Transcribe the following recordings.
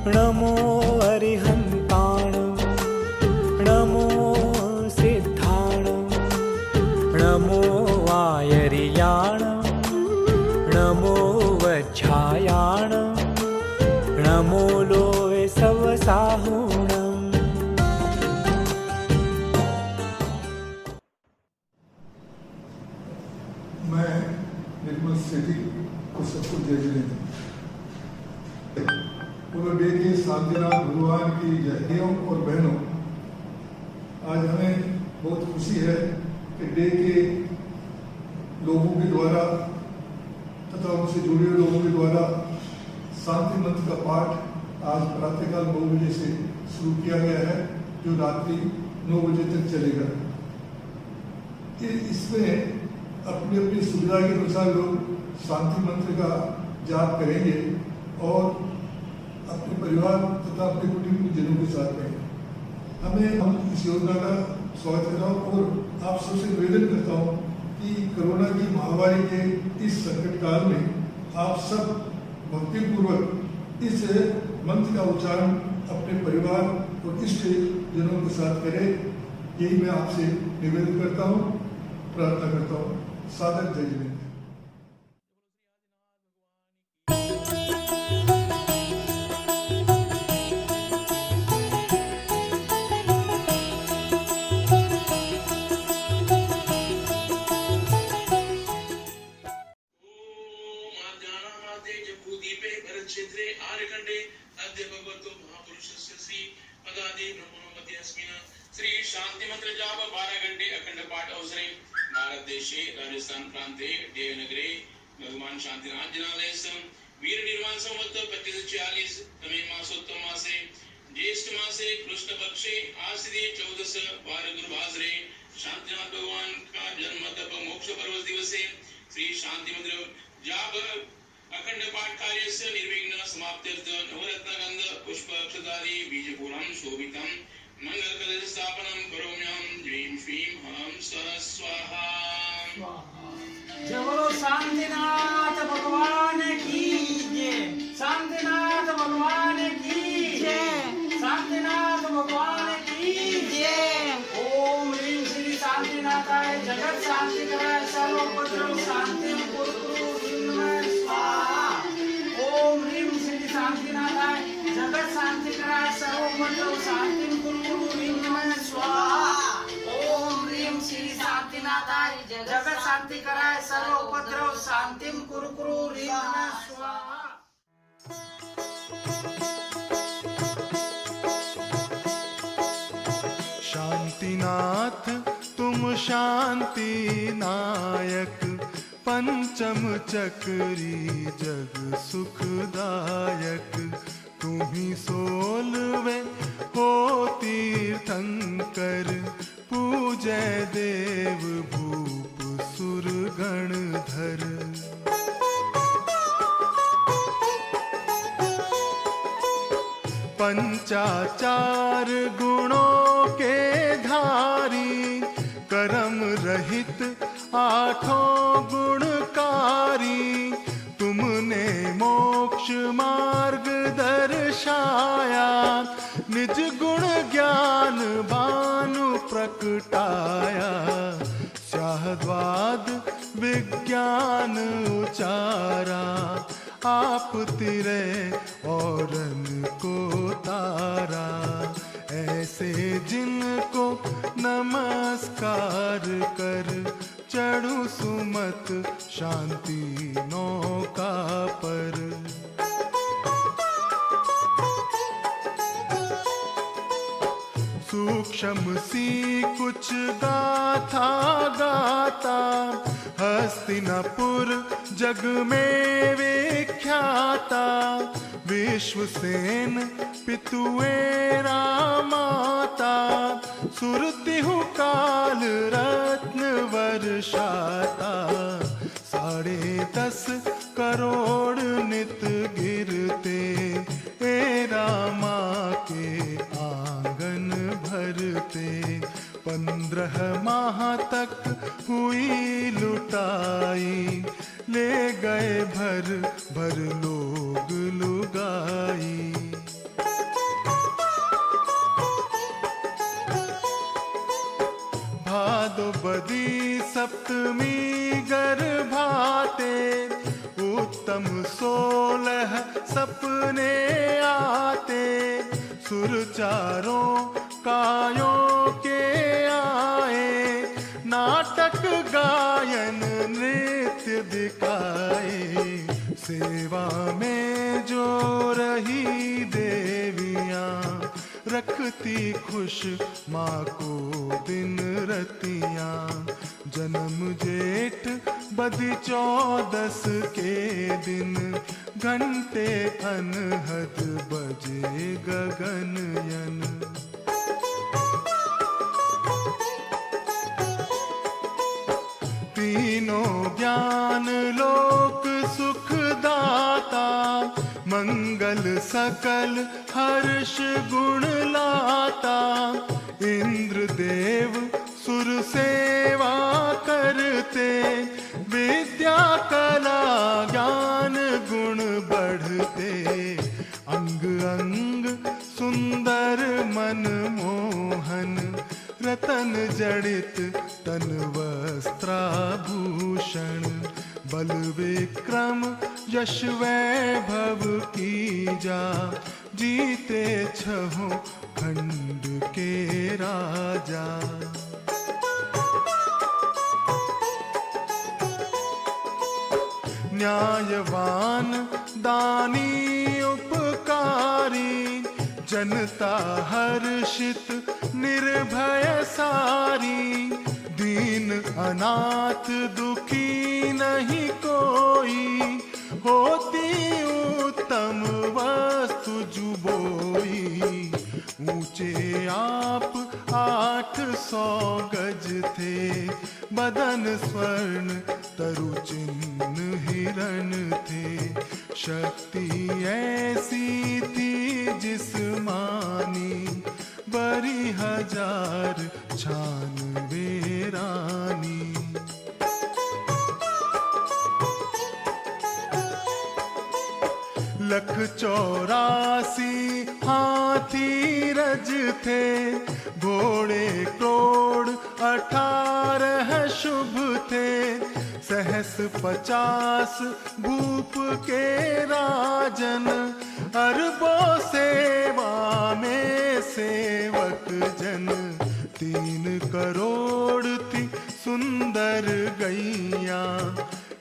नमो अरिहन्ताणं नमो सिद्धाणं नमो वायरियाणं नमो वच्छायाणं नमो Lowe सवसाहुणम्। मैं निर्मल सेठी को सबको जय जय पूरे डे के शांतिनाथ भगवान की जयों और बहनों, आज हमें बहुत खुशी है कि डे के लोगों के द्वारा तथा उनसे जुड़े हुए लोगों के द्वारा शांति मंत्र का पाठ आज प्रातःकाल 9 बजे से शुरू किया गया है, जो रात्रि 9 बजे तक चलेगा। इसमें अपनी अपनी सुविधा के अनुसार लोग शांति मंत्र का जाप करेंगे और अपने परिवार तथा अपने कुटुंबजनों के साथ रहेंगे। हम इस योजना का स्वागत कर रहा हूँ और आप सबसे निवेदन करता हूँ कि कोरोना की महामारी के इस संकट काल में आप सब भक्तिपूर्वक इस मंत्र का उच्चारण अपने परिवार और इष्ट जनों के साथ करें। यही मैं आपसे निवेदन करता हूँ, प्रार्थना करता हूँ। सादर जय जिनेंद्र। क्षेत्रे आर्यखंडे अद्य भगवतो महापुरुषस्य श्री पदादि ब्रह्मणोमध्यस्मिन् श्री शांति मंत्र जाप 12 घंटे अखंड पाठ अवसरे भारत देशे राजस्थान प्रांते देवनगरे भगवान शांतिनाथ जनालयस्य वीर निर्माण संवत् 2540 तमे मासोत्तम मासे ज्येष्ठ मासे कृष्ण पक्षे आश्रित 14 वार गुरुवासरे शांतिनाथ भगवान का जन्म तप मोक्ष पर्व दिवसे श्री शांति मंत्र जाप अखंड पाठ कार्य से निर्विघ्न समाप्त्यर्थ नवरत्न गंध पुष्प अक्षतादि बीजपूरम शोभितम मंगल कलश स्थापनम करोम्यहं ह्रीं श्रीं हं सः स्वाहा। जय बोलो शांतिनाथ भगवान की जय, शांतिनाथ भगवान की जय, शांतिनाथ भगवान की जय। ओम ह्रीं श्री शांतिनाथाय जगत शांति कराय सर्वोपद्रव शांति ओम ह्रीं श्री शांतिनाथाय जगत शांति कराय सर्वोपद्रव शांतिं कुरु ह्रीं नमः स्वाहा। ओम ह्रीं श्री शांतिनाथाय जगत शांति कराय सर्वोपद्रव शांतिं कुरु ह्रीं नमः स्वाहा। शांतिनाथ तुम शांति नायक, पंचम चक्री जग सुखदायक, तुम्ही सोलवे हो तीर्थंकर, पूजय देव भूप सुर गणधर। पंचाचार गुणों के धारी, कर्म रहित आठों गुणकारी, तुमने मोक्ष मार्ग दर्शाया, निज गुण ज्ञान भानु प्रकटाया, स्याहद्वाद विज्ञान उचारा, आप तिरे औरन को तारा, ऐसे जिनको नमस्कार कर, चढ़ू सुमत शांति नौका पर। सूक्ष्म सी कुछ गाथा गाता, हस्तिनापुर जग में विख्याता, विश्वसेन पितुएरा माता, सुरतिहु काल रत्न वर्षाता, 10.5 करोड़ नित गिरते, ए रामा के आंगन भरते, 15 माह तक हुई लुटाई, ले गए भर भर लोग लुगाई। सप्तमी गर्भाते, उत्तम 16 सपने आते। सुर चारों कायों के आए, नाटक गायन नृत्य दिखाए। सेवा में जो रही देवियां, रखती खुश माँ को दिन रतियां। जन्म जेठ बदी 14 के दिन, घंटे अनहद बजे गगनयन। तीनों ज्ञान लोक सुख दाता, मंगल सकल हर्ष गुण लाता। इंद्र देव सुर सेवा करते, विद्या कला ज्ञान गुण बढ़ते। अंग अंग सुंदर मन मोहन, रतन जड़ित तन वस्त्राभूषण। बल विक्रम यश वैभव कीजा, जीते 6 खंड के राजा। न्यायवान दानी उपकारी, जनता हर्षित निर्भय सारी। दीन अनाथ दुखी नहीं कोई, होती उत्तम वस्तु जुबोई। ऊंचे आप 800 गज थे, बदन स्वर्ण तरु चिन्ह हिरण थे। शक्ति ऐसी थी जिस्मानी, बरी 1000 96 रानी। लख 84 हाथी रज थे, घोड़े करोड़ 18 शुभ थे। सहस 50 भूप के राजन, अरबों सेवा में सेवक जन। 3 करोड़ थी सुंदर गैया,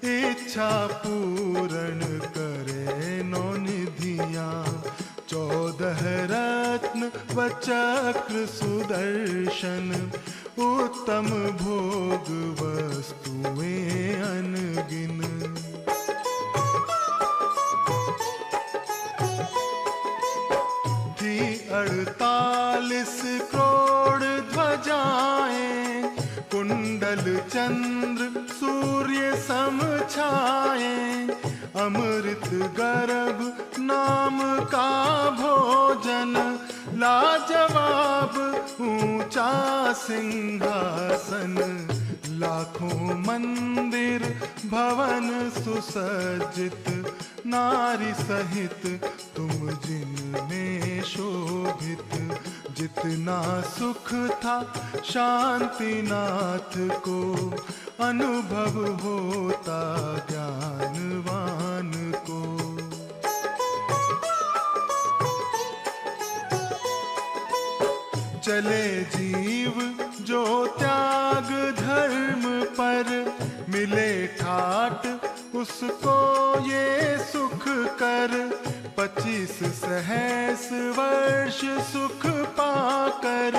इच्छा पूर्ण करे नौ निधियां। 14 रत्न व चक्र सुदर्शन, उत्तम भोग वस्तुएं अनगिन। थी 48 करोड़ ध्वजाएं, कुंडल चंद्र सूर्य सम छाए। अमृत गर्भ नाम का भोजन, लाजवाब ऊंचा सिंहासन। लाखों मंदिर भवन सुसज्जित, नारी सहित तुम जिनमें शोभित। जितना सुख था शांतिनाथ को, अनुभव होता ज्ञानवान को। चले जीव जो त्याग धर्म पर, मिले ठाट उसको ये सुख कर। 25 सहस्र वर्ष सुख पाकर,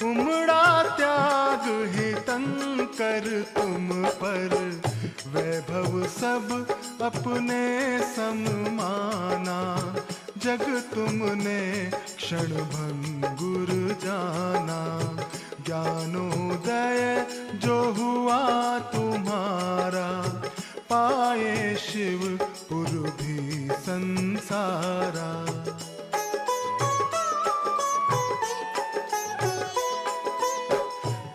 उमड़ा त्याग हितंकर तुम पर। वैभव सब अपने सममाना, जग तुमने क्षण भंगुर जाना। ज्ञानोदय जो हुआ तुम्हारा, पाए शिव पुर भी संसारा।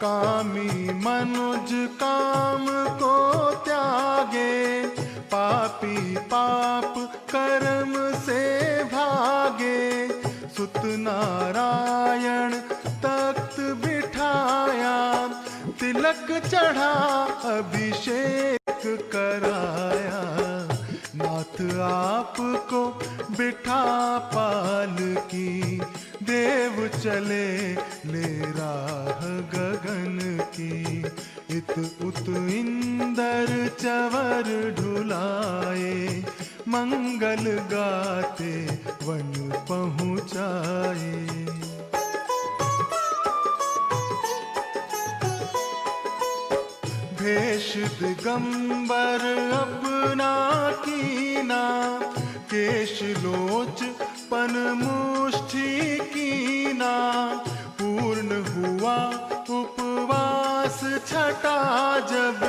कामी मनुज काम को त्यागे, पापी पाप कर्म से भागे। सुत नारायण तख्त बिठाया, तिलक चढ़ा अभिषेक कराया। नाथ आपको बिठा पालकी, देव चले ले राह गगन की। इत उत इंदर चवर ढुलाए, मंगल गाते वन पहुँचाए। भेष दिगंबर अपना कीना, केश लोच पन मुष्टि कीना। पूर्ण हुआ उपवास छठा जब,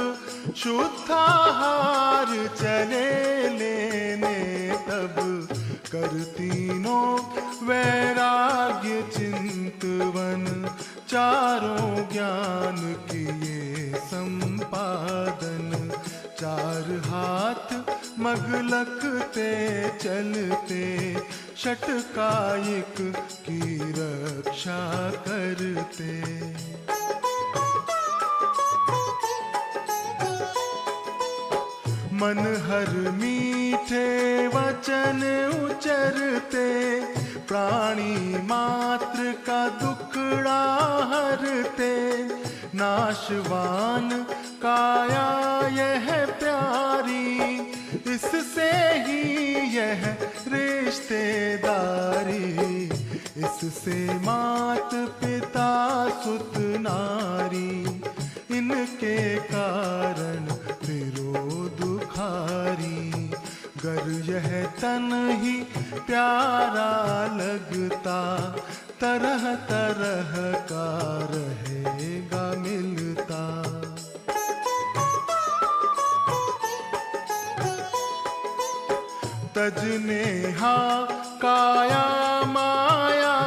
शुद्धाहार चले लेने तब। कर तीनों वैराग्य चिंतवन, चारों ज्ञान किए संपादन। चार हाथ मगलकते चलते, षटकायिक की रक्षा करते। मन हर मीठे वचन उचरते, प्राणी मात्र का दुखड़ा हरते। नाशवान काया यह प्यारी, इससे ही यह रिश्तेदारी। इससे मात पिता सुत नारी, इनके कारण फिरो दुखारी। गर यह तन ही प्यारा लगता, तरह तरह का रहेगा मिलता। तजने हा काया माया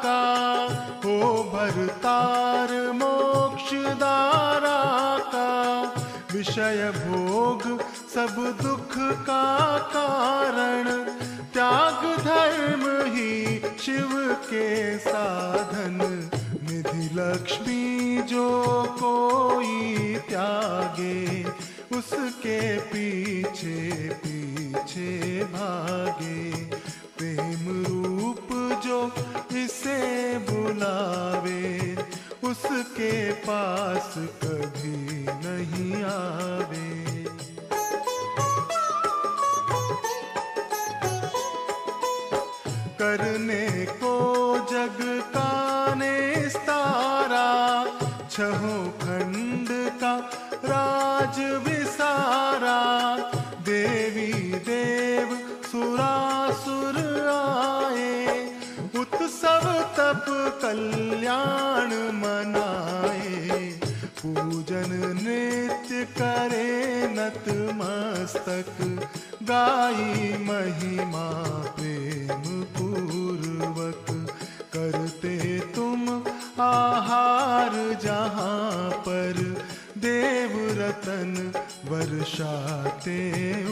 का, हो भरतार मोक्ष दारा का। विषय भोग सब दुख का कारण, त्याग धर्म ही शिव के साधन। निधि लक्ष्मी जो कोई त्यागे, उसके पीछे पीछे भागे। प्रेम रूप जो इसे बुलावे, उसके पास कभी नहीं आवे। करने को जग का निस्तारा, छहों खंड का राज विसारा। देवी देव सुरासुर आए, उत्सव तप कल्याण मनाए। पूजन नृत्य करे नतमस्तक, गाई महिमा प्रेम पूर्वक। करते तुम आहार जहाँ पर, देव रतन वर्षाते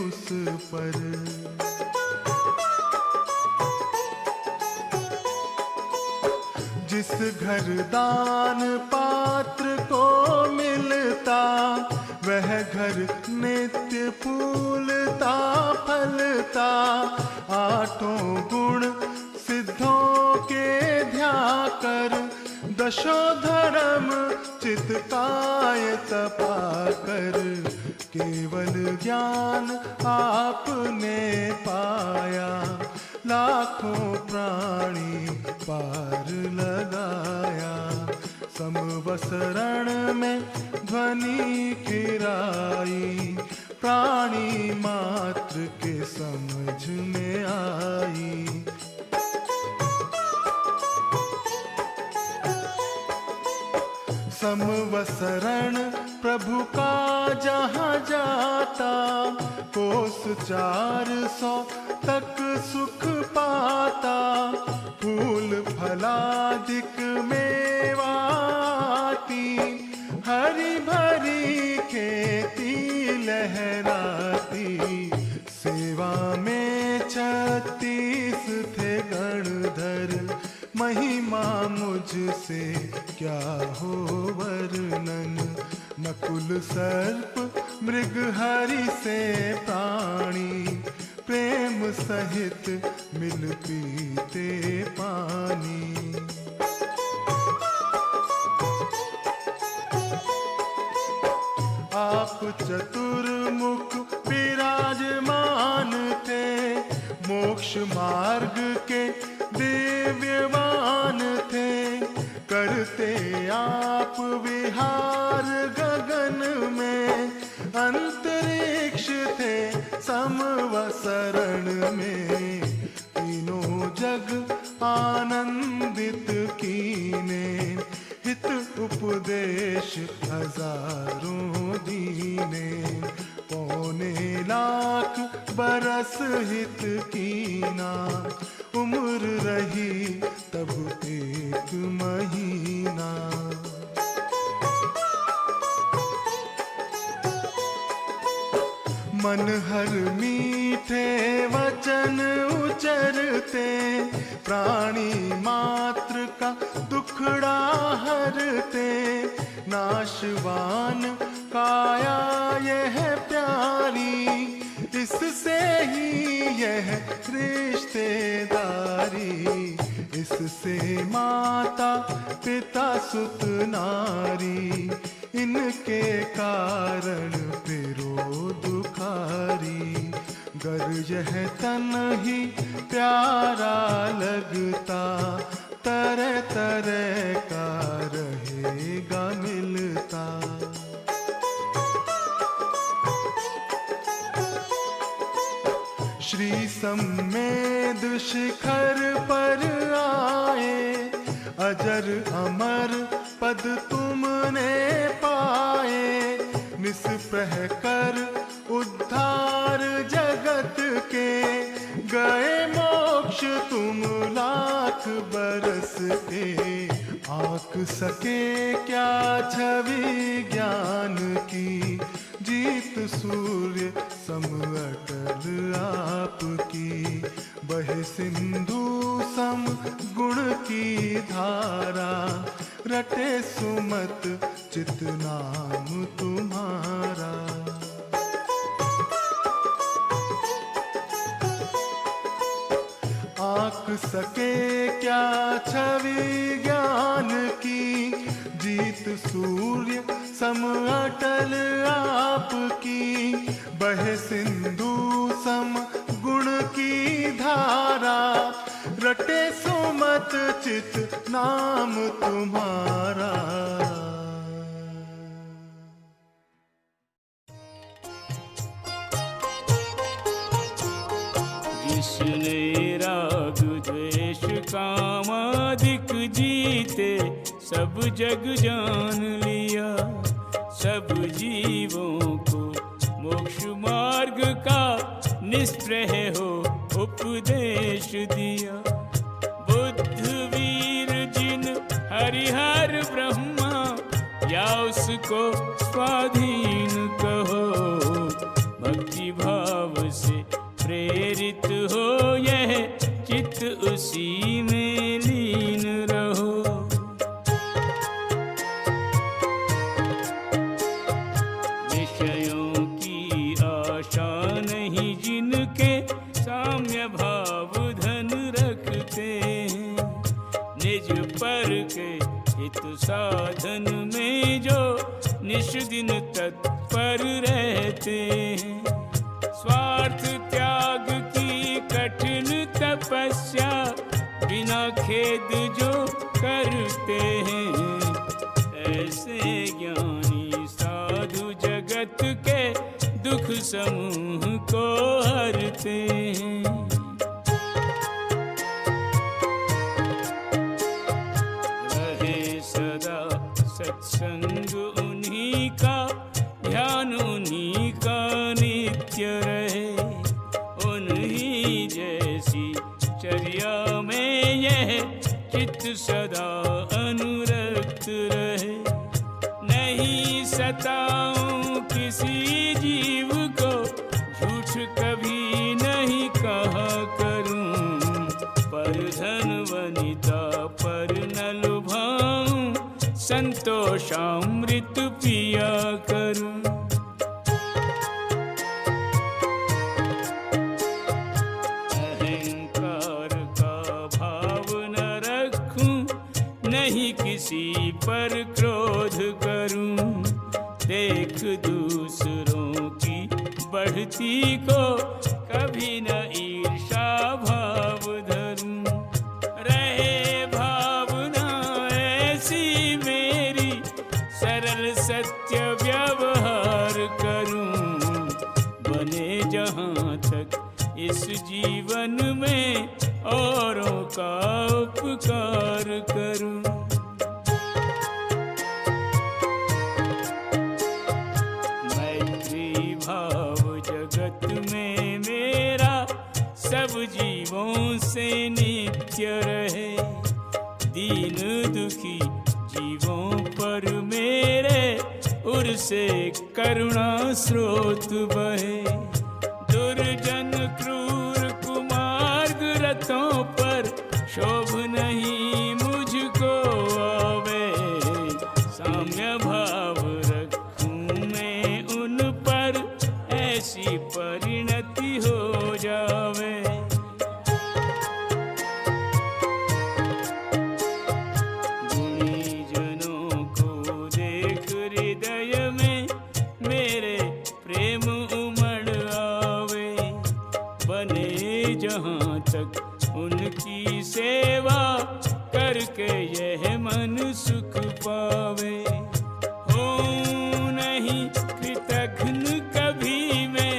उस पर। जिस घर दान पात्र को मिलता, वह घर नित्य फूलता फलता। आठों गुण सिद्धों के ध्या कर, दशो धर्म चित्ताय तपा कर। केवल ज्ञान आपने पाया, लाखों प्राणी पार लगाया। समवसरण में ध्वनि खिराई, प्राणी मात्र के समझ में आई। समवसरण प्रभु का जहाँ जाता, कोस 400 तक सुख पाता। फूल फलादिक मेवाती, हरी भरी खेती लहराती। सेवा में 36 थे गणधर, महिमा मुझसे क्या हो वर्णन। नकुल सर्प मृग हरि से प्राणी, प्रेम सहित मिल पीते पानी। आप चतुर्मुख विराजमान थे, मोक्ष मार्ग के दिव्यवान थे। करते आप विहार गगन में, अंतरिक्ष थे समवसरण में। तीनों जग आनंदित कीने, हित उपदेश हजारों दीने। पौने लाख बरस हित कीना, उम्र रही तब एक महीना। मन हर मीठे वचन उचरते, प्राणी मात्र का दुखड़ा हरते। नाशवान काया यह प्यारी, इससे ही यह रिश्तेदारी। इससे माता पिता सुत नारी, इनके कारण फिरो दुखारी। गर यह तन ही प्यारा लगता, तरह तरह का रहेगा मिलता। श्री सम्मेद शिखर पर आए, अजर अमर पद तुमने पाए। निस्पृह कर उद्धार जगत के, गए मोक्ष तुम लाख बरस के। आँख सके क्या छवि ज्ञान की, जीत सूर्य सम अटल आपकी। बहे सिंधु सम गुण की धारा, रटे सुमत चित नाम तुम्हारा। आँख सके क्या छवि ज्ञान की, जीत सूर्य सम अटल आपकी। बहे सिंधु सम गुण की धारा, रटे सुमत चित नाम तुम्हारा। जिसने राग द्वेष कामादिक जीते, सब जग जान लिया। सब जीवों को मोक्ष मार्ग का निस्पृह हो उपदेश दिया। बुद्ध वीर जिन हरिहर ब्रह्मा, या उसको स्वाधीन कहो। भक्ति भाव से प्रेरित हो यह चित्त, उसी में लीन रहो। विषयों की आशा नहीं जिनके, साम्य भाव धन रखते हैं। निज पर के हित साधन में जो निश दिन तत्पर रहते हैं। स्वार्थ त्याग की कठिन तपस्या, बिना खेद जो करते हैं। ऐसे ज्ञानी साधु जगत के दुख समूह को हरते हैं। रहे सदा सत्संग उन्हीं का, ध्यान उन्हीं का नित्य रहे। उन्हीं जैसी चर्या में यह चित्त सदा अनुरक्त रहे। नहीं सताऊं किसी जीव को, झूठ कभी नहीं कहा करूं। पर धन वनिता पर करूं। अहंकार का भाव न रखूं, नहीं किसी पर क्रोध करूं। देख दूसरों की बढ़ती को कभी न ईर्षा भाव धरूं। रहे भावना ऐसी मेरी, सरल सत्य व्यवहार करूं। बने जहां तक इस जीवन में औरों का उपकार करूं। मैत्री भाव जगत में मेरा सब जीवों से नित्य रहे। दीन दुखी जीवों पर मेरे उर से करुणा स्रोत बहे। दुर्जन क्रूर कुमार्ग रथों पर शोभ नहीं मुझको आवे। साम्य भाव रखूं मैं उन पर, ऐसी परिणति हो जावे। गुणी जनों को देख हृदय में मेरे प्रेम उमड़ आवे। बने जहां तक उनकी सेवा करके यह मन सुख पावे। हो नहीं कृतघ्न कभी मैं,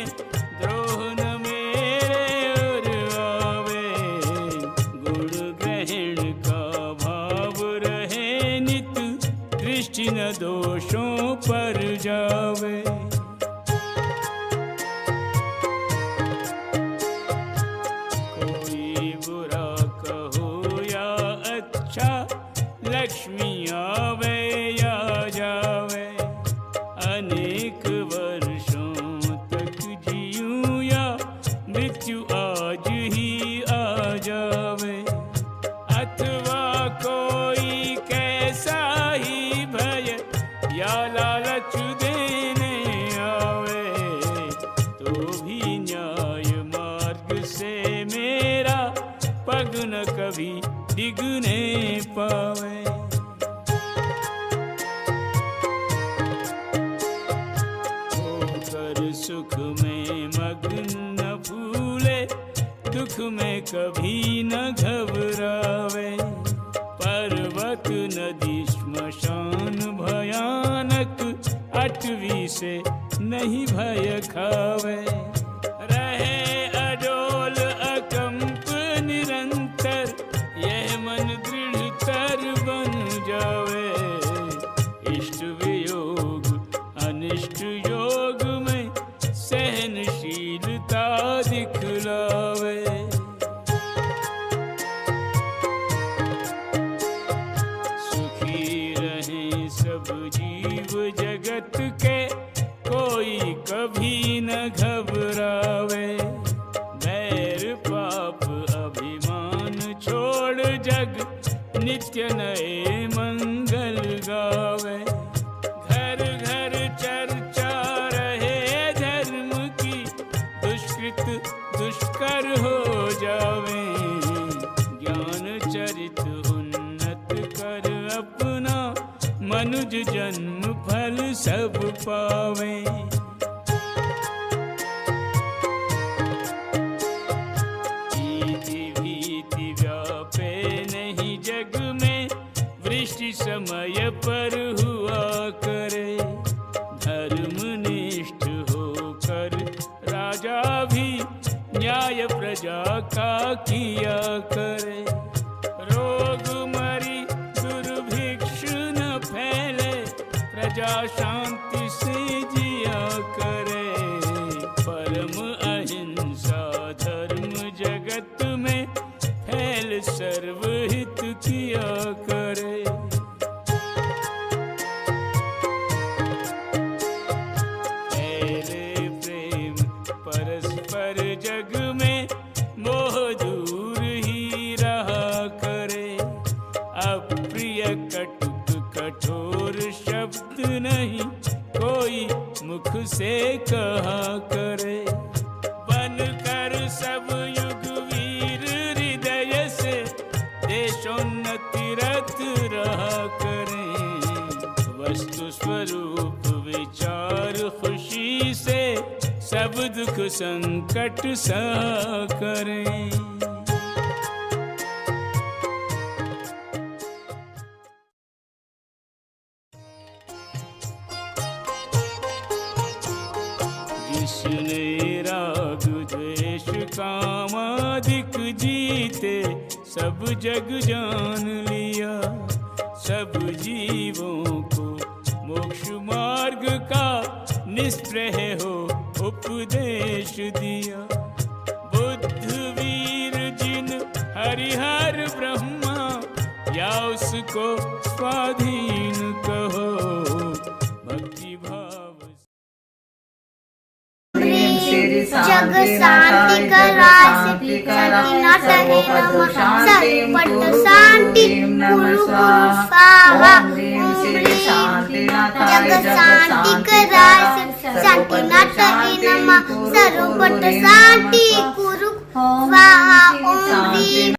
द्रोह न मेरे ओर आवे। गुण ग्रहण का भाव रहे नित, दृष्टि न दोषों पर जावे। कोई बुरा कहो या अच्छा, लक्ष्मी आवे या जावे। अनेक वर्षों तक जीऊं या मृत्यु आज ही आ जावे। अथवा कोई कैसा ही भय या लालच देने आवे, तो भी न्याय मार्ग से मेरा पग न कभी डिगने पावे। होकर सुख में मग्न न भूले, दुख में कभी न घबरावे। पर्वत नदी श्मशान भयानक, अटवी से नहीं भय खावे। रहे अडोल अकंप निरंतर, यह मन दृढ़तर बन जावे। इष्ट वियोग अनिष्ट योग में सहनशीलता दिखलावे। सुखी रहें सब जीव जगत के, कोई कभी न घबरावे। बैर पाप अभिमान छोड़ जग, नित्य नए मंगल गावे। घर घर चर्चा रहे धर्म की, दुष्कृत दुष्कर हो जावे। ज्ञान चरित उन्नत कर अपना, मनुज जन्म फल सब पावे। भीति व्यापे नहीं जग में, वृष्टि समय पर हुआ करे। धर्मनिष्ठ होकर राजा भी न्याय प्रजा का किया करे। रोग मरी दुर्भिक्ष न फैले, प्रजा शांति से जिया करे। परम अहिंसा धर्म जगत में फैल, सर्वहित किया करे। फैले प्रेम परस्पर जग में, मोह दूर ही रहा करे। अप्रिय कटुक कठोर शब्द नहीं कोई कहा करे। बन कर सब युग वीर हृदय से देशोन्नति रथ रहा करें। वस्तु स्वरूप विचार खुशी से सब दुख संकट सहा करें। जिसने राग द्वेष कामादिक जीते सब जग जान लिया। सब जीवों को मोक्ष मार्ग का निष्प्रह हो उपदेश दिया। बुद्ध वीर जिन हरिहर ब्रह्मा या उसको स्वाधीन कहो। भक्ति भाव जग शांति कराय सकीनाथ नमः सर्वपट शांति कुरु स्वाहा। जग शांति कराय सकीनाथ नमः सर्वपट शांति कुरु स्वाहा। ओम ह्रीं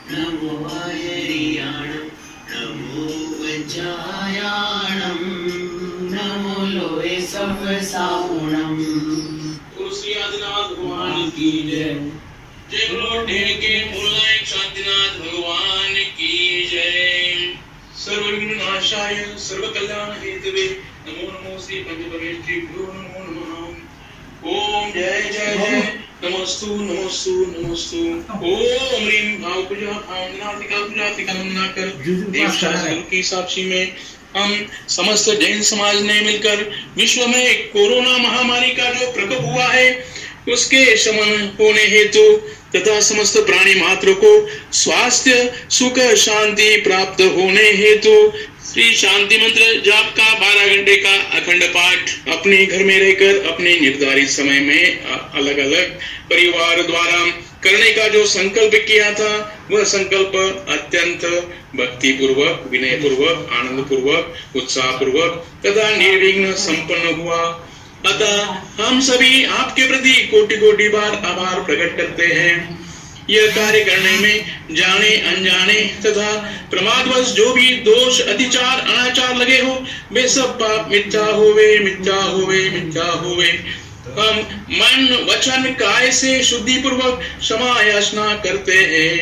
नमो वायरियाणं नमो वज्रायाणं नमो लोहे सवसावणं। श्री आदिनाथ भगवान की जय। जय बोलो ढेर के मूलाय शांतिनाथ भगवान की जय। सर्वविघ्न नाशाय सर्व कल्याण हेतवे नमो नमो श्री पंचपरमेश्वरी गुरु नमो नमः। ओम जय जय जय नमस्तु नमस्तु नमस्तु। ओम ह्रीं भाव पूजा भावनातिका पूजा नमना कर देव शास्त्र की साक्षी में हम समस्त जैन समाज ने मिलकर विश्व में कोरोना महामारी का जो प्रकोप हुआ है उसके शमन होने हेतु तथा समस्त प्राणी मात्र को स्वास्थ्य सुख शांति प्राप्त होने हेतु श्री शांति मंत्र जाप का 12 घंटे का अखंड पाठ अपने घर में रहकर अपने निर्धारित समय में अलग अलग परिवार द्वारा करने का जो संकल्प किया था वह संकल्प अत्यंत भक्ति पूर्वक विनय पूर्वक आनंद पूर्वक उत्साह पूर्वक तथा निर्विघ्न संपन्न हुआ। अतः हम सभी आपके प्रति कोटि कोटि बार आभार प्रकट करते हैं। यह कार्य करने में जाने अनजाने तथा प्रमादवश जो भी दोष अतिचार अनाचार लगे हो वे सब पाप मिथ्या होवे मिथ्या होवे मिथ्या होवे। हम मन वचन काय से शुद्धि पूर्वक क्षमा याचना करते हैं।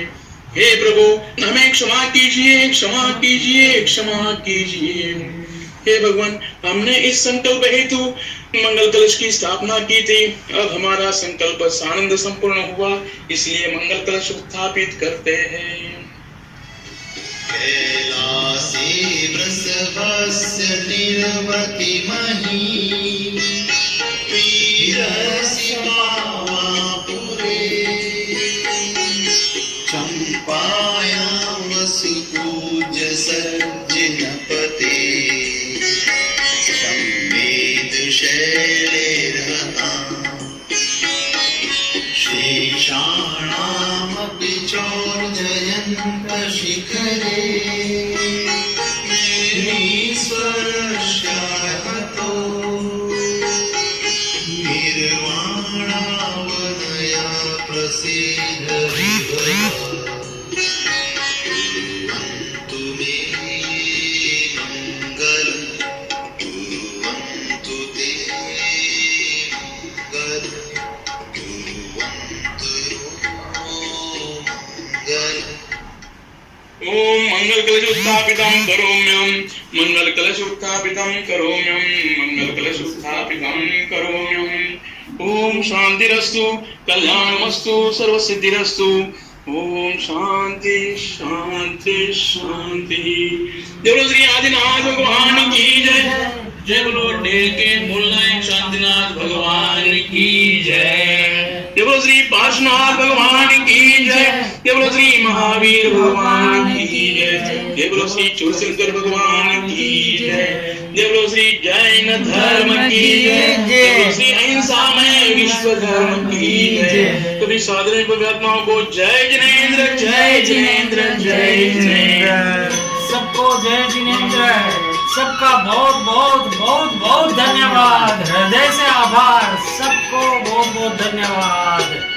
हे प्रभु हमें क्षमा कीजिए क्षमा कीजिए क्षमा कीजिए। हे भगवान हमने इस संकल्प हेतु मंगल कलश की स्थापना की थी। अब हमारा संकल्प सानंद संपूर्ण हुआ इसलिए मंगल कलश स्थापित करते हैं। कैलासी वृषभस्य निर्वति मही वीरस्य पावापुरे चंपायां वसि पूज्य सज्जनपते संवेद शैलेर्हतां शेषाणामपि चोर्जयन्त शिखरे ईश्वरस्याहतो निर्वाणावनया प्रसीद कुर्वन्तु मे मङ्गलं कुर्वन्तु ते मङ्गलं कुर्वन्तु मङ्गलम्। ओम मंगल कलश उत्थापितं करोम्यहं मंगल कलश उत्थापितं करोम्यहं मंगल कलश उत्थापितं करोम्यहं। ओम शांतिरस्तु कल्याणमस्तु सर्वसिद्धिरस्तु। ओम शांति शांति शांति। जय बोलो श्री आदिनाथ भगवान की जय। जय बोलो ढेर के मूलनायक शांतिनाथ भगवान की जय। जय बोलो श्री पार्श्वनाथ भगवान की जय। जय बोलो श्री महावीर भगवान की जय। जय बोलो श्री चूड़शंकर भगवान की जय। जय बोलो श्री जैन धर्म की जय। जय बोलो श्री सामय विश्व धर्म की जय। कभी साधन पवित्र आत्माओं को जय जिनेंद्र जय जिनेंद्र जय जिनेंद्र। सबको जय जिनेंद्र। सबका बहुत बहुत बहुत बहुत धन्यवाद। हृदय से आभार। सबको बहुत बहुत धन्यवाद।